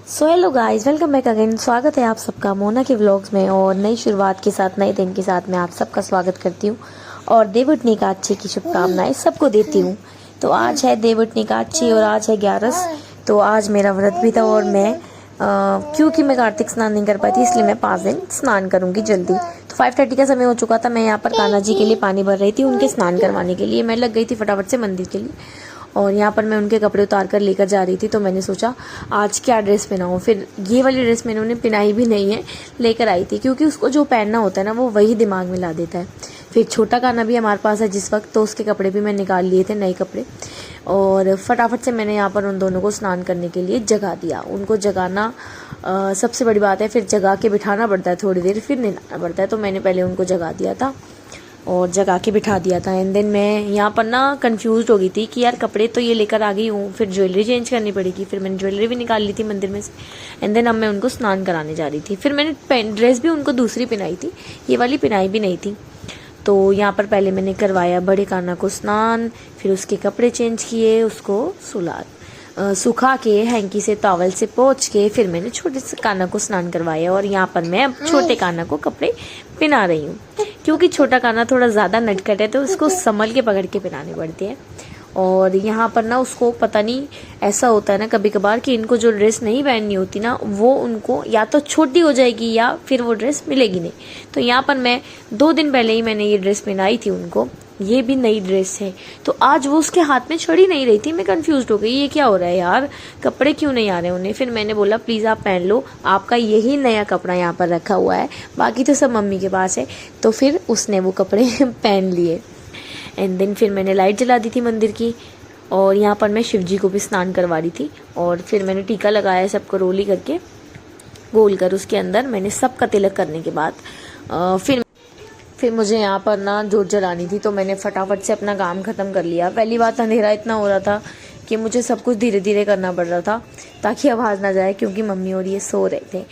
So hello guys, welcome back again. स्वागत है आप सबका मोना के व्लॉग्स में और नई शुरुआत के साथ नए दिन के साथ मैं आप सबका स्वागत करती हूँ और देवउठनी एकादशी की शुभकामनाएं सबको देती हूँ। तो आज है देवउठनी एकादशी और आज है 11। तो आज मेरा व्रत भी था और मैं क्योंकि मैं कार्तिक स्नान नहीं कर पाई थी इसलिए मैं 5 दिन स्नान करूंगी जल्दी। तो 5:30 का समय हो चुका था। मैं यहाँ पर कान्हा जी के लिए पानी भर रही थी, उनके स्नान करवाने के लिए मैं लग गई थी फटाफट से मंदिर के लिए। और यहाँ पर मैं उनके कपड़े उतार कर लेकर जा रही थी तो मैंने सोचा आज क्या ड्रेस पहनाऊँ। फिर ये वाली ड्रेस मैंने उन्हें पहनाई भी नहीं है, लेकर आई थी क्योंकि उसको जो पहनना होता है ना वो वही दिमाग में ला देता है। फिर छोटा कान्हा भी हमारे पास है जिस वक्त, तो उसके कपड़े भी मैं निकाल लिए थे, नए कपड़े। और फटाफट से मैंने यहाँ पर उन दोनों को स्नान करने के लिए जगा दिया। उनको जगाना सबसे बड़ी बात है, फिर जगा के बिठाना पड़ता है थोड़ी देर, फिर नहलाना पड़ता है। तो मैंने पहले उनको जगा दिया था और जगा के बिठा दिया था। एंड देन मैं यहाँ पर ना कंफ्यूज हो गई थी कि यार कपड़े तो ये लेकर आ गई हूँ, फिर ज्वेलरी चेंज करनी पड़ेगी। फिर मैंने ज्वेलरी भी निकाल ली थी मंदिर में से। एंड देन अब मैं उनको स्नान कराने जा रही थी। फिर मैंने ड्रेस भी उनको दूसरी पहनाई थी, ये वाली पहनाई भी नहीं थी। तो यहाँ पर पहले मैंने करवाया बड़े कान्हा को स्नान, फिर उसके कपड़े चेंज किए, उसको सुखा के हैंकी से टॉवल से पोंछ के फिर मैंने छोटे से कान्हा को स्नान करवाया। और यहाँ पर मैं अब छोटे कान्हा को कपड़े पहना रही हूँ क्योंकि छोटा कान्हा थोड़ा ज़्यादा नटखट है तो उसको संभल के पकड़ के पहनाने पड़ते हैं। और यहाँ पर ना उसको पता नहीं ऐसा होता है ना कभी कभार कि इनको जो ड्रेस नहीं पहननी होती ना वो उनको या तो छोटी हो जाएगी या फिर वो ड्रेस मिलेगी नहीं। तो यहाँ पर मैं 2 दिन पहले ही मैंने ये ड्रेस पहनाई थी उनको, ये भी नई ड्रेस है। तो आज वो उसके हाथ में छड़ी नहीं रही थी, मैं कंफ्यूज हो गई ये क्या हो रहा है यार, कपड़े क्यों नहीं आ रहे उन्हें। फिर मैंने बोला प्लीज़ आप पहन लो, आपका यही नया कपड़ा यहाँ पर रखा हुआ है, बाकी तो सब मम्मी के पास है। तो फिर उसने वो कपड़े पहन लिए। एंड देन फिर मैंने लाइट जला दी थी मंदिर की और यहाँ पर मैं शिव जी को भी स्नान करवा रही थी। और फिर मैंने टीका लगाया सबको रोली करके गोल कर, उसके अंदर मैंने सबका तिलक करने के बाद फिर मुझे यहाँ पर ना जोत जलानी थी तो मैंने फटाफट से अपना काम ख़त्म कर लिया। पहली बात अंधेरा इतना हो रहा था कि मुझे सब कुछ धीरे धीरे करना पड़ रहा था ताकि आवाज़ ना जाए, क्योंकि मम्मी और ये सो रहे थे,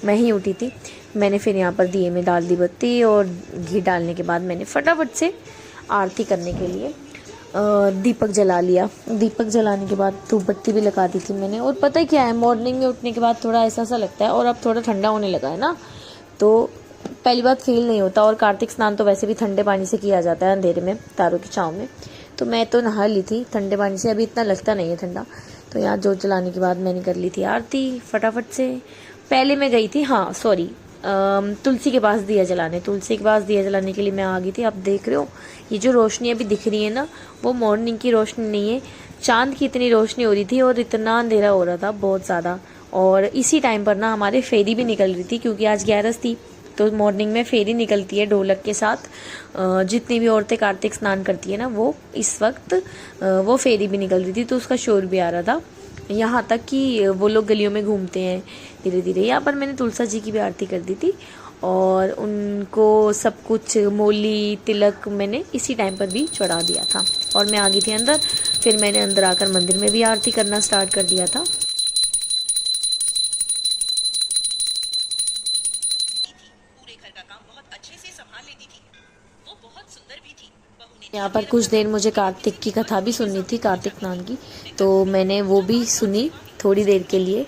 मैं ही उठी थी। मैंने फिर यहाँ पर दिए में डाल दी बत्ती और घी डालने के बाद मैंने फटाफट से आरती करने के लिए दीपक जला लिया। दीपक जलाने के बाद धूप बत्ती भी लगा दी थी मैंने। और पता है क्या है, मॉर्निंग में उठने के बाद थोड़ा ऐसा सा लगता है और अब थोड़ा ठंडा होने लगा है ना, तो पहली बात फील नहीं होता। और कार्तिक स्नान तो वैसे भी ठंडे पानी से किया जाता है अंधेरे में तारों की छाँव में, तो मैं तो नहा ली थी ठंडे पानी से, अभी इतना लगता नहीं है ठंडा। तो यहाँ जोत जलाने के बाद मैंने कर ली थी आरती फटाफट से। पहले मैं गई थी, हाँ सॉरी, तुलसी के पास दिया जलाने, तुलसी के पास दिया जलाने के लिए मैं आ गई थी। आप देख रहे हो ये जो रोशनी अभी दिख रही है ना, वो मॉर्निंग की रोशनी नहीं है, चांद की इतनी रोशनी हो रही थी और इतना अंधेरा हो रहा था बहुत ज़्यादा। और इसी टाइम पर ना हमारे फेरी भी निकल रही थी क्योंकि आज 11 थी, तो मॉर्निंग में फेरी निकलती है ढोलक के साथ। जितनी भी औरतें कार्तिक स्नान करती है ना वो इस वक्त वो फेरी भी निकल रही थी, तो उसका शोर भी आ रहा था, यहाँ तक कि वो लोग गलियों में घूमते हैं धीरे धीरे। यहाँ पर मैंने तुलसा जी की भी आरती कर दी थी और उनको सब कुछ मोली तिलक मैंने इसी टाइम पर भी चढ़ा दिया था और मैं आ गई थी अंदर। फिर मैंने अंदर आकर मंदिर में भी आरती करना स्टार्ट कर दिया था। यहाँ पर कुछ देर मुझे कार्तिक की कथा भी सुननी थी, कार्तिक स्नान की, तो मैंने वो भी सुनी थोड़ी देर के लिए।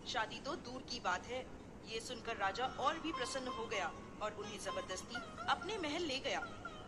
शादी तो दूर की बात है। ये सुनकर राजा और भी प्रसन्न हो गया और उन्हें जबरदस्ती अपने महल ले गया।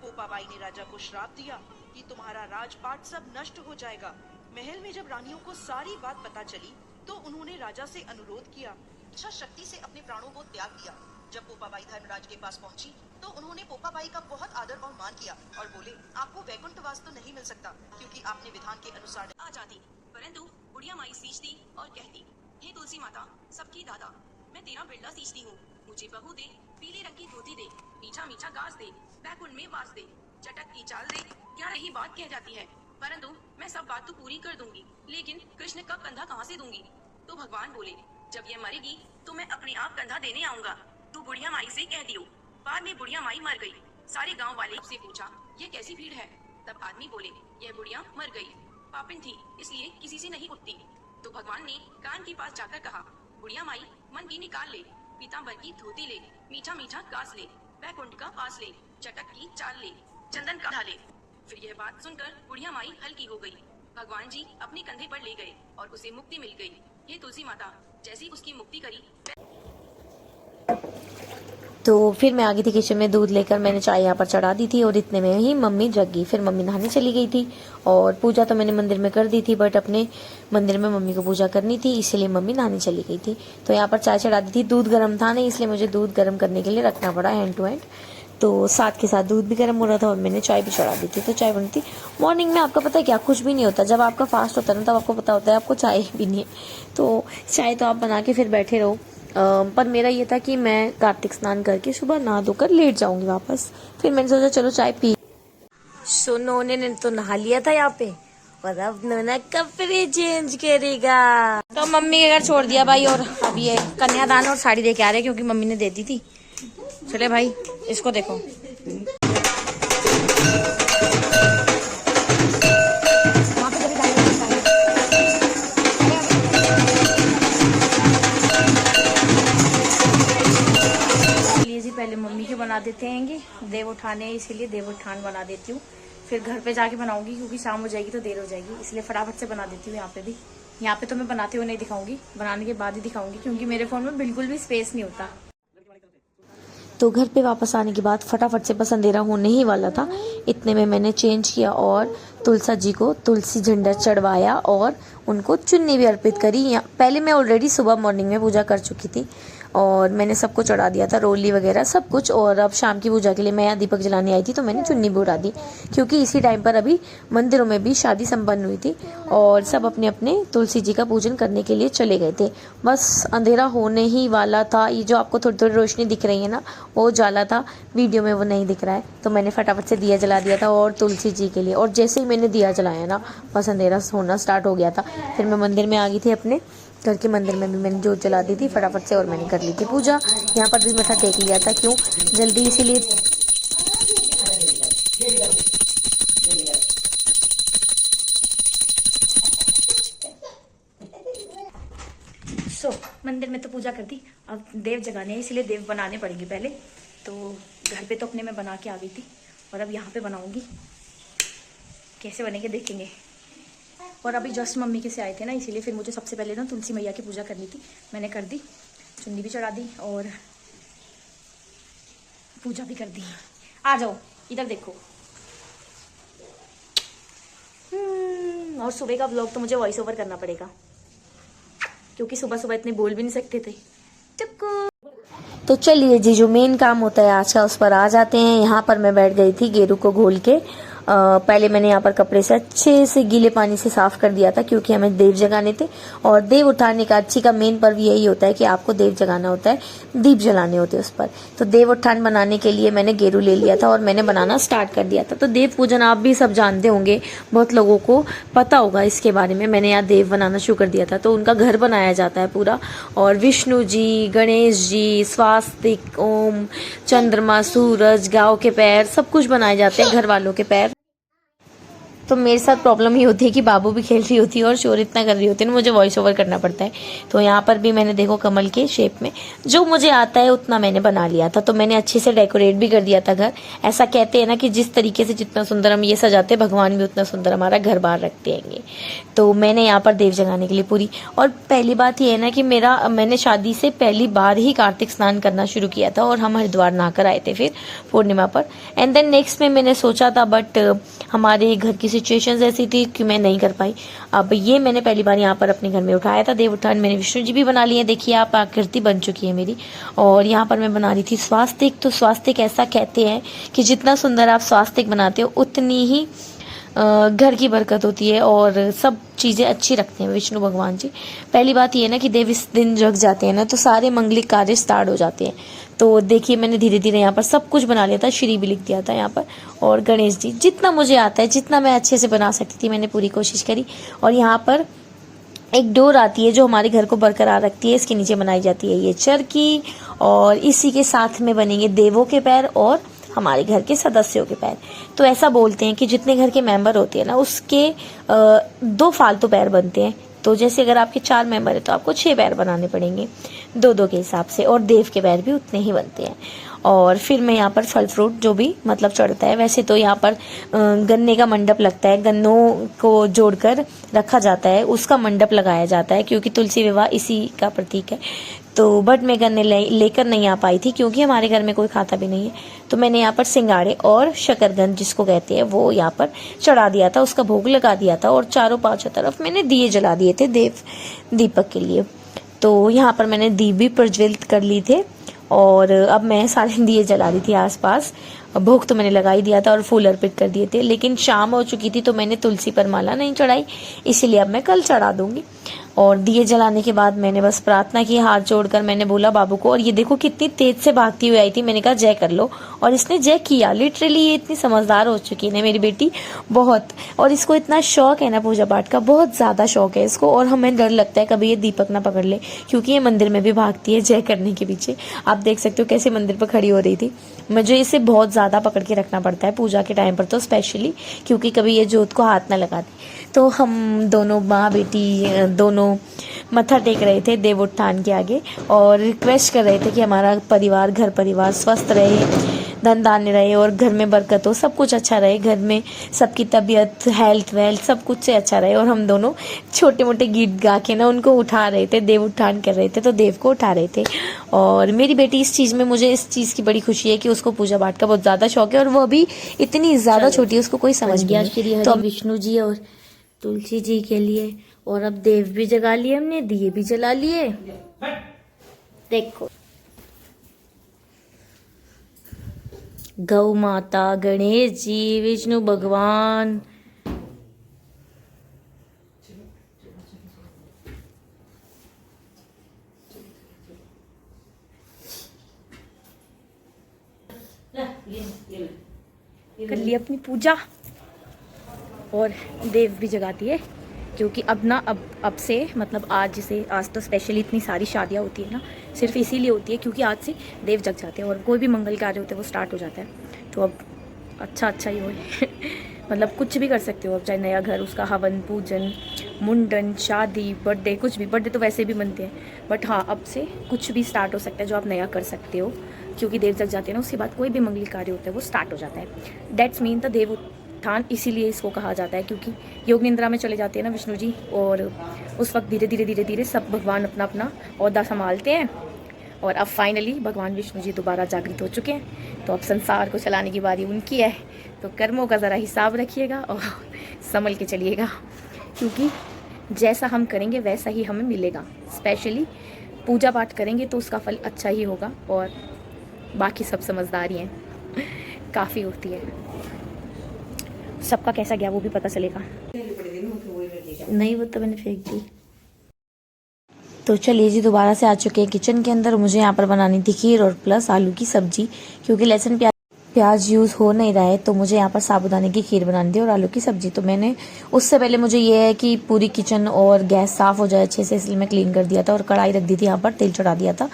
पोपाबाई ने राजा को श्राप दिया कि तुम्हारा राजपाट सब नष्ट हो जाएगा। महल में जब रानियों को सारी बात पता चली तो उन्होंने राजा से अनुरोध किया, इच्छा शक्ति से अपने प्राणों को त्याग दिया। जब पोपाबाई धर्मराज के पास पहुंची तो उन्होंने पोपाबाई का बहुत आदर और मान किया और बोले, आपको वैकुंठवास तो नहीं मिल सकता क्योंकि आपने विधान के अनुसार आ जाती। परंतु बुढ़िया माई सींचती और कहती, हे तुलसी माता सबकी दादा, मैं तेरा बिरला सींचती हूँ, मुझे बहू दे, पीले रंग की धोती दे, मीठा मीठा घास दे, बैकुंठ में वास दे, चटक की चाल दे। क्या रही बात कह जाती है, परंतु मैं सब बात तो पूरी कर दूंगी, लेकिन कृष्ण का कंधा कहाँ से दूंगी। तो भगवान बोले, जब ये मरेगी तो मैं अपने आप कंधा देने आऊंगा, तू बुढ़िया माई से कह दियो। बाद में बुढ़िया माई मर गई। सारे गाँव वाले से पूछा, ये कैसी भीड़ है। तब आदमी बोले, यह बुढ़िया मर गई। पापिन थी, इसलिए किसी से नहीं उठती। तो भगवान ने कान के पास जाकर कहा, बुढ़िया माई, मन की निकाल ले, पीताम्बर की धोती ले, मीठा मीठा कास ले, बैकुंठ का पास ले, चटक की चाल ले, चंदन का ढाले। फिर यह बात सुनकर बुढ़िया माई हल्की हो गई। भगवान जी अपने कंधे पर ले गए और उसे मुक्ति मिल गई। ये तुलसी माता जैसी उसकी मुक्ति करी। तो फिर मैं आ गई थी किचन में, दूध लेकर मैंने चाय यहाँ पर चढ़ा दी थी और इतने में ही मम्मी जग गई। फिर मम्मी नहाने चली गई थी और पूजा तो मैंने मंदिर में कर दी थी, बट अपने मंदिर में मम्मी को पूजा करनी थी, इसलिए मम्मी नहाने चली गई थी। तो यहाँ पर चाय चढ़ा दी थी। दूध गर्म था नहीं, इसलिए मुझे दूध गर्म करने के लिए रखना पड़ा हैंड टू हैंड। तो साथ के साथ दूध भी गर्म हो रहा था और मैंने चाय भी चढ़ा दी थी। तो चाय बनी थी। मॉर्निंग में आपका पता है क्या, कुछ भी नहीं होता। जब आपका फास्ट होता है ना, तब आपको पता होता है आपको चाय भी नहीं है। तो चाय तो आप बना के फिर बैठे रहो। पर मेरा ये था कि मैं कार्तिक स्नान करके सुबह नहा धोकर लेट जाऊंगी वापस। फिर मैंने सोचा चलो चाय पी। सो नोने ने तो नहा लिया था यहाँ पे और अब नोना कपड़े चेंज करेगा। तो मम्मी के घर छोड़ दिया भाई, और अब ये कन्यादान और साड़ी दे के आ रहे क्योंकि मम्मी ने दे दी थी। चले भाई, इसको देखो। पहले मम्मी के बना देते हैं, देव उठाने, इसीलिए देव उठान बना देती हूँ। फिर घर पे जाके बनाऊंगी क्योंकि शाम हो जाएगी तो देर हो जाएगी, इसलिए फटाफट से बना देती हूँ। यहाँ पे भी, यहाँ पे तो मैं बनाते हुए नहीं दिखाऊंगी, बनाने के बाद ही दिखाऊंगी क्योंकि मेरे फोन में बिल्कुल भी स्पेस नहीं होता। तो घर पे वापस आने के बाद फटाफट से, बस अंधेरा होने ही वाला था, इतने में मैंने चेंज किया और तुलसा जी को तुलसी झंडा चढ़वाया और उनको चुन्नी भी अर्पित करी। पहले मैं ऑलरेडी सुबह मॉर्निंग में पूजा कर चुकी थी और मैंने सबको चढ़ा दिया था, रोली वगैरह सब कुछ। और अब शाम की पूजा के लिए मैं यहाँ दीपक जलाने आई थी तो मैंने चुन्नी भी उड़ा दी, क्योंकि इसी टाइम पर अभी मंदिरों में भी शादी संपन्न हुई थी और सब अपने अपने तुलसी जी का पूजन करने के लिए चले गए थे। बस अंधेरा होने ही वाला था। ये जो आपको थोड़ी थोड़ी रोशनी दिख रही है ना, वो उजाला था, वीडियो में वो नहीं दिख रहा है। तो मैंने फटाफट से दिया जला दिया था और तुलसी जी के लिए, और जैसे ही मैंने दिया जलाया ना, बस अंधेरा होना स्टार्ट हो गया था। फिर मैं मंदिर में आ गई थी, अपने घर के मंदिर में भी मैंने जोत जला दी थी फटाफट से और मैंने कर ली थी पूजा। यहाँ पर भी मत्था टेक लिया था, क्यों जल्दी, इसीलिए। मंदिर में तो पूजा कर दी, अब देव जगाने हैं, इसलिए देव बनाने पड़ेंगे पहले। तो घर पे तो अपने मैं बना के आ गई थी और अब यहाँ पे बनाऊंगी, कैसे बनेंगे देखेंगे। और अभी जस्ट मम्मी के से आए थे ना, इसीलिए फिर मुझे सबसे पहले ना तुलसी मैया की पूजा करनी थी, मैंने कर दी, चुन्नी भी चढ़ा दी और पूजा भी कर दी। आ जाओ इधर देखो। और सुबह का व्लॉग तो मुझे वॉइस ओवर करना पड़ेगा क्योंकि सुबह सुबह इतने बोल भी नहीं सकते थे। तो चलिए जी, जो मेन काम होता है आज का उस पर आ जाते हैं। यहाँ पर मैं बैठ गई थी गेरू को घोल के। पहले मैंने यहाँ पर कपड़े से अच्छे से गीले पानी से साफ कर दिया था क्योंकि हमें देव जगाने थे। और देव उठाने का अच्छी का मेन पर्व यही होता है कि आपको देव जगाना होता है, दीप जलाने होते हैं उस पर। तो देव उठान बनाने के लिए मैंने गेरू ले लिया था और मैंने बनाना स्टार्ट कर दिया था। तो देव पूजन आप भी सब जानते होंगे, बहुत लोगों को पता होगा इसके बारे में। मैंने यहाँ देव बनाना शुरू कर दिया था। तो उनका घर बनाया जाता है पूरा, और विष्णु जी, गणेश जी, स्वास्तिक, ओम, चंद्रमा, सूरज, गाँव के पैर, सब कुछ बनाए जाते हैं, घर वालों के पैर। तो मेरे साथ प्रॉब्लम ये होती है कि बाबू भी खेल रही होती है और शोर इतना कर रही होती है ना, मुझे वॉइस ओवर करना पड़ता है। तो यहाँ पर भी मैंने देखो कमल के शेप में जो मुझे आता है उतना मैंने बना लिया था। तो मैंने अच्छे से डेकोरेट भी कर दिया था घर। ऐसा कहते हैं ना कि जिस तरीके से जितना सुंदर हम ये सजाते हैं, भगवान भी उतना सुंदर हमारा घर बार रखते हैंगे। तो मैंने यहाँ पर देव जगाने के लिए पूरी, और पहली बात ये है ना कि मैंने शादी से पहली बार ही कार्तिक स्नान करना शुरू किया था और हम हरिद्वार नहाकर आए थे फिर पूर्णिमा पर। एंड देन नेक्स्ट में मैंने सोचा था, बट हमारे घर की सिचुएशंस ऐसी थी कि मैं नहीं कर पाई। अब ये मैंने पहली बार यहाँ पर अपने घर में उठाया था देव उठान। मैंने विष्णु जी भी बना लिए, देखिए आप, आकृति बन चुकी है मेरी। और यहाँ पर मैं बना रही थी स्वास्तिक। तो स्वास्तिक ऐसा कहते हैं कि जितना सुंदर आप स्वास्तिक बनाते हो उतनी ही घर की बरकत होती है और सब चीज़ें अच्छी रखते हैं विष्णु भगवान जी। पहली बात ये ना कि देव इस दिन जग जाते हैं ना, तो सारे मंगलिक कार्य स्टार्ट हो जाते हैं। तो देखिए मैंने धीरे धीरे यहाँ पर सब कुछ बना लिया था, श्री भी लिख दिया था यहाँ पर। और गणेश जी, जितना मुझे आता है, जितना मैं अच्छे से बना सकती थी, मैंने पूरी कोशिश करी। और यहाँ पर एक डोर आती है जो हमारे घर को बरकरार रखती है, इसके नीचे बनाई जाती है ये चरखी, और इसी के साथ में बनेंगे देवों के पैर और हमारे घर के सदस्यों के पैर। तो ऐसा बोलते हैं कि जितने घर के मेंबर होते हैं ना, उसके 2 फालतू पैर बनते हैं। तो जैसे अगर आपके 4 मेंबर है तो आपको 6 पैर बनाने पड़ेंगे 2-2 के हिसाब से, और देव के पैर भी उतने ही बनते हैं। और फिर मैं यहाँ पर फल फ्रूट जो भी मतलब चढ़ता है, वैसे तो यहाँ पर गन्ने का मंडप लगता है, गन्नों को जोड़कर रखा जाता है, उसका मंडप लगाया जाता है, क्योंकि तुलसी विवाह इसी का प्रतीक है। तो बट मैं गन्ने लेकर नहीं आ पाई थी, क्योंकि हमारे घर में कोई खाता भी नहीं है। तो मैंने यहाँ पर सिंगाड़े और शकरकंद जिसको कहते हैं वो यहाँ पर चढ़ा दिया था, उसका भोग लगा दिया था, और चारों पांचों तरफ मैंने दिए जला दिए थे देव दीपक के लिए। तो यहाँ पर मैंने दीप भी प्रज्वलित कर लिए थे, और अब मैं सारे दिए जला रही थी आसपास। भोग तो मैंने लगा ही दिया था और फूल अर्पित कर दिए थे, लेकिन शाम हो चुकी थी तो मैंने तुलसी पर माला नहीं चढ़ाई, इसीलिए अब मैं कल चढ़ा दूंगी। और दिए जलाने के बाद मैंने बस प्रार्थना की, हाथ जोड़कर मैंने बोला बाबू को, और ये देखो कितनी तेज से भागती हुई आई थी, मैंने कहा जय कर लो, और इसने जय किया। लिटरली ये इतनी समझदार हो चुकी है ना मेरी बेटी, बहुत। और इसको इतना शौक है ना पूजा पाठ का, बहुत ज्यादा शौक है इसको। और हमें डर लगता है कभी ये दीपक ना पकड़ ले, क्योंकि ये मंदिर में भी भागती है जय करने के पीछे। आप देख सकते हो कैसे मंदिर पर खड़ी हो रही थी। मुझे इसे बहुत ज्यादा पकड़ के रखना पड़ता है पूजा के टाइम पर तो स्पेशली, क्योंकि कभी ये जोत को हाथ ना लगा दे। तो हम दोनों माँ बेटी दोनों मत्था टेक रहे थे देव उत्थान के आगे, और रिक्वेस्ट कर रहे थे कि हमारा परिवार, घर परिवार स्वस्थ रहे, धन धान्य रहे, और घर में बरकत हो, सब कुछ अच्छा रहे, घर में सबकी तबीयत, हेल्थ वेल्थ सब कुछ से अच्छा रहे। और हम दोनों छोटे मोटे गीत गा के ना उनको उठा रहे थे, देव उत्थान कर रहे थे, तो देव को उठा रहे थे। और मेरी बेटी इस चीज़ में, मुझे इस चीज़ की बड़ी खुशी है कि उसको पूजा पाठ का बहुत ज़्यादा शौक है, और वो भी इतनी ज़्यादा छोटी है, उसको कोई समझ नहीं। तो विष्णु जी और तुलसी जी के लिए, और अब देव भी जगा लिए हमने, दिए भी जला लिए। देखो गौ माता, गणेश जी, विष्णु भगवान, कर ली अपनी पूजा, और देव भी जगा दिए। क्योंकि अब ना अब से मतलब आज तो स्पेशली इतनी सारी शादियाँ होती है ना, सिर्फ इसीलिए होती है क्योंकि आज से देव जग जाते हैं, और कोई भी मंगल कार्य होते हैं वो स्टार्ट हो जाता है। तो अब अच्छा ही हो मतलब कुछ भी कर सकते हो अब, चाहे नया घर, उसका हवन, पूजन, मुंडन, शादी, बर्थडे, कुछ भी। बर्थडे तो वैसे भी बनते हैं, बट हाँ अब से कुछ भी स्टार्ट हो सकता है जो आप नया कर सकते हो, क्योंकि देव जग जाते हैं ना, उसके बाद कोई भी मंगल कार्य होता है वो स्टार्ट हो जाता है। दैट्स मीन द देव उत्थान, इसीलिए इसको कहा जाता है, क्योंकि योग निद्रा में चले जाते हैं ना विष्णु जी, और उस वक्त धीरे धीरे सब भगवान अपना अपना ओहदा संभालते हैं। और अब फाइनली भगवान विष्णु जी दोबारा जागृत हो चुके हैं, तो अब संसार को चलाने की बारी उनकी है। तो कर्मों का ज़रा हिसाब रखिएगा और संभल के चलिएगा, क्योंकि जैसा हम करेंगे वैसा ही हमें मिलेगा। स्पेशली पूजा पाठ करेंगे तो उसका फल अच्छा ही होगा, और बाकी सब समझदारी हैं काफ़ी होती है। सबका कैसा गया वो भी पता चलेगा। नहीं, वो तो मैंने फेंक दी। तो चलिए जी, दोबारा से आ चुके हैं किचन के अंदर। मुझे यहाँ पर बनानी थी खीर और प्लस आलू की सब्जी, क्योंकि लहसुन प्याज यूज़ हो नहीं रहा है, तो मुझे यहाँ पर साबूदाने की खीर बनानी थी और आलू की सब्जी। तो मैंने उससे पहले मुझे ये है कि पूरी किचन और गैस साफ़ हो जाए अच्छे से, इसलिए मैं क्लीन कर दिया था और कढ़ाई रख दी थी, यहाँ पर तेल चढ़ा दिया था।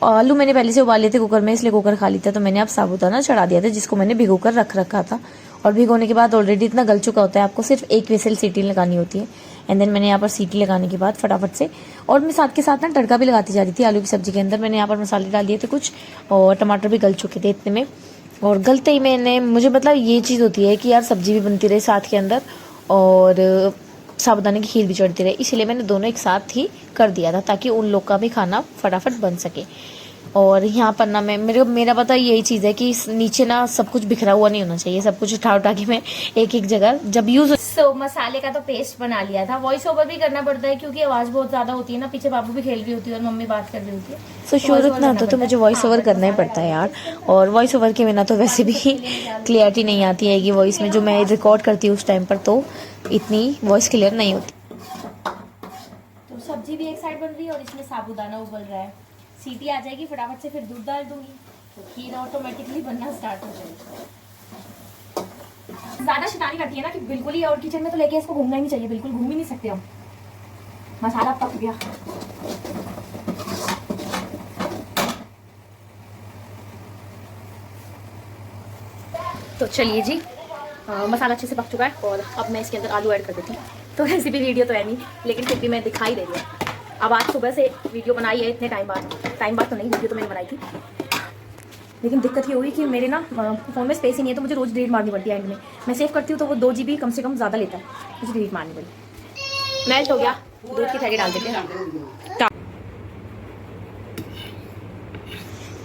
आलू मैंने पहले से उबाल लिए थे कुकर में, इसलिए कुकर खाली था, तो मैंने अब साबूदाना चढ़ा दिया था, जिसको मैंने भिगो कर रख रखा था। और भिगोने के बाद ऑलरेडी इतना गल चुका होता है, आपको सिर्फ एक विसल सीटी लगानी होती है। एंड देन मैंने यहाँ पर सीटी लगाने के बाद फटाफट से, और मैं साथ के साथ ना तड़का भी लगाती जा रही थी आलू की सब्जी के अंदर। मैंने यहाँ पर मसाले डाल दिए थे कुछ, और टमाटर भी गल चुके थे इतने में। और गलते ही मैंने, मुझे मतलब ये चीज़ होती है कि यार सब्जी भी बनती रहे साथ के अंदर, और साबूदाने की खीर भी चढ़ती रहे, इसीलिए मैंने दोनों एक साथ ही कर दिया था, ताकि उन लोग का भी खाना फटाफट बन सके। और यहाँ पर ना मेरा पता यही चीज़ है कि नीचे ना सब कुछ बिखरा हुआ नहीं होना चाहिए, सब कुछ उठा के मैं एक जगह जब यूज। मसाले का तो पेस्ट बना लिया था। वॉइस ओवर भी करना पड़ता है क्योंकि आवाज़ बहुत ज़्यादा होती है ना, पीछे बाबू भी खेल रही होती है और मम्मी बात कर रही होती है, तो शोर इतना होता है, तो मुझे वॉइस ओवर करना ही पड़ता है यार। और वॉइस ओवर के बिना तो वैसे भी क्लियरिटी नहीं आती है कि वॉइस में, जो मैं रिकॉर्ड करती हूँ उस टाइम पर तो इतनी वॉइस क्लियर नहीं होती। तो सब्जी भी एक साइड बन रही है और इसमें साबूदाना उबल रहा है। सीटी आ जाएगी फटाफट से, फिर दूध डाल दूंगी तो खीर ऑटोमेटिकली बनना स्टार्ट हो जाएगी। ज्यादा शैतानी करती है ना कि बिल्कुल ही, और किचन में तो लेके इसको घूमना ही नहीं चाहिए, बिल्कुल घूम ही नहीं सकते हम। मसाला पक गया, तो चलिए जी, मसाला अच्छे से पक चुका है और अब मैं इसके अंदर आलू ऐड कर देती हूँ। तो रेसिपी वीडियो तो है नहीं, लेकिन फिर भी मैं दिखाई दे रही हूँ। अब आज सुबह से वीडियो बनाई है, इतने टाइम बाद तो नहीं, वीडियो तो मैंने बनाई थी, लेकिन दिक्कत ये हुई कि मेरे ना फ़ोन में स्पेस ही नहीं है, तो मुझे रोज़ डिलीट मारनी पड़ती है। एंड में मैं सेव करती हूँ तो वो 2 GB कम से कम ज़्यादा लेता है, मुझे डिलीट मारनी पड़ी। मेल्ट हो गया, दूध की थैली डाल देते हैं।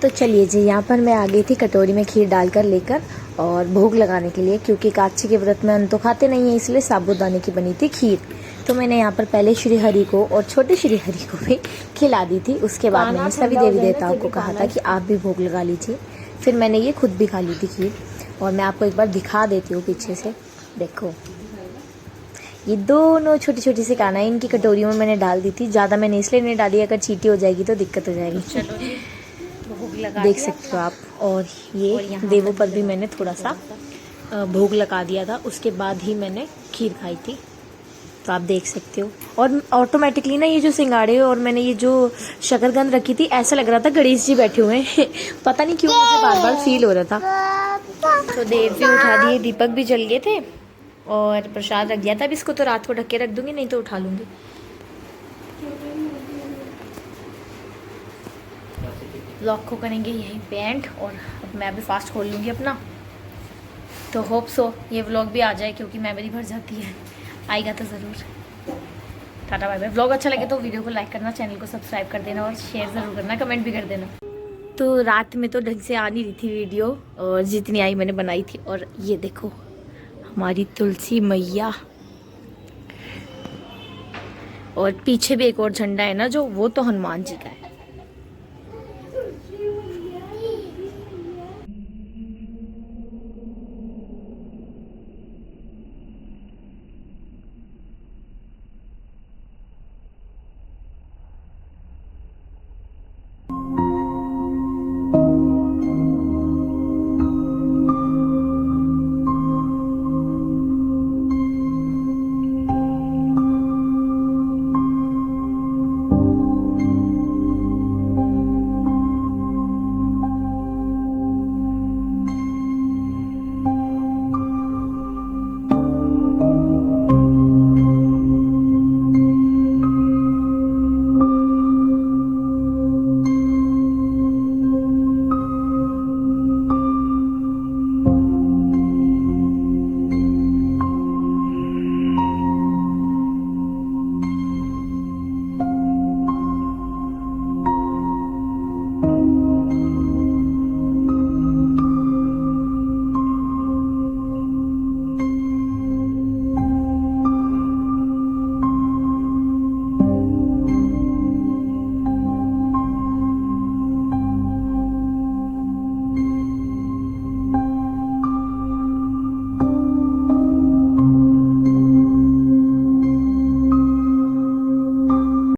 तो चलिए जी, यहाँ पर मैं आ गई थी कटोरी में खीर डालकर लेकर और भोग लगाने के लिए, क्योंकि काची के व्रत में अन्न तो खाते नहीं है, इसलिए साबूदाने की बनी थी खीर। तो मैंने यहाँ पर पहले श्री हरि को और छोटे श्री हरि को भी खिला दी थी। उसके बाद मैंने सभी देवी देवताओं को कहा था कि आप भी भोग लगा लीजिए। फिर मैंने ये खुद भी खा ली थी खीर। और मैं आपको एक बार दिखा देती हूँ पीछे से, देखो ये दोनों छोटी छोटी सी काना इनकी कटोरियों में मैंने डाल दी थी। ज़्यादा मैंने इसलिए नहीं डाली, अगर चीटी हो जाएगी तो दिक्कत हो जाएगी। चलो जी, भोग लगा देख दिया। सकते हो आप। और ये देवों पर भी मैंने थोड़ा सा भोग लगा दिया था, उसके बाद ही मैंने खीर खाई थी, तो आप देख सकते हो। और ऑटोमेटिकली ना ये जो सिंगाड़े और मैंने ये जो शकरकंद रखी थी, ऐसा लग रहा था गणेश जी बैठे हुए हैं। पता नहीं क्यों मुझे बार बार फील हो रहा था। तो देव भी उठा दिए, दीपक भी जल गए थे और प्रसाद रख दिया था। अब इसको तो रात को ढक के रख दूंगी, नहीं तो उठा लूंगी। ब्लॉग को करेंगे यहीं पे एंड, और अब मैं भी फास्ट खोल लूँगी अपना। तो होप सो ये व्लॉग भी आ जाए, क्योंकि मेमोरी भर जाती है। आएगा तो ज़रूर। Tata bye bye. व्लॉग अच्छा लगे तो वीडियो को लाइक करना, चैनल को सब्सक्राइब कर देना और शेयर ज़रूर करना, कमेंट भी कर देना। तो रात में तो ढंग से आ नहीं रही थी वीडियो, और जितनी आई मैंने बनाई थी। और ये देखो हमारी तुलसी मैया, और पीछे भी एक और झंडा है ना जो, वो तो हनुमान जी का है।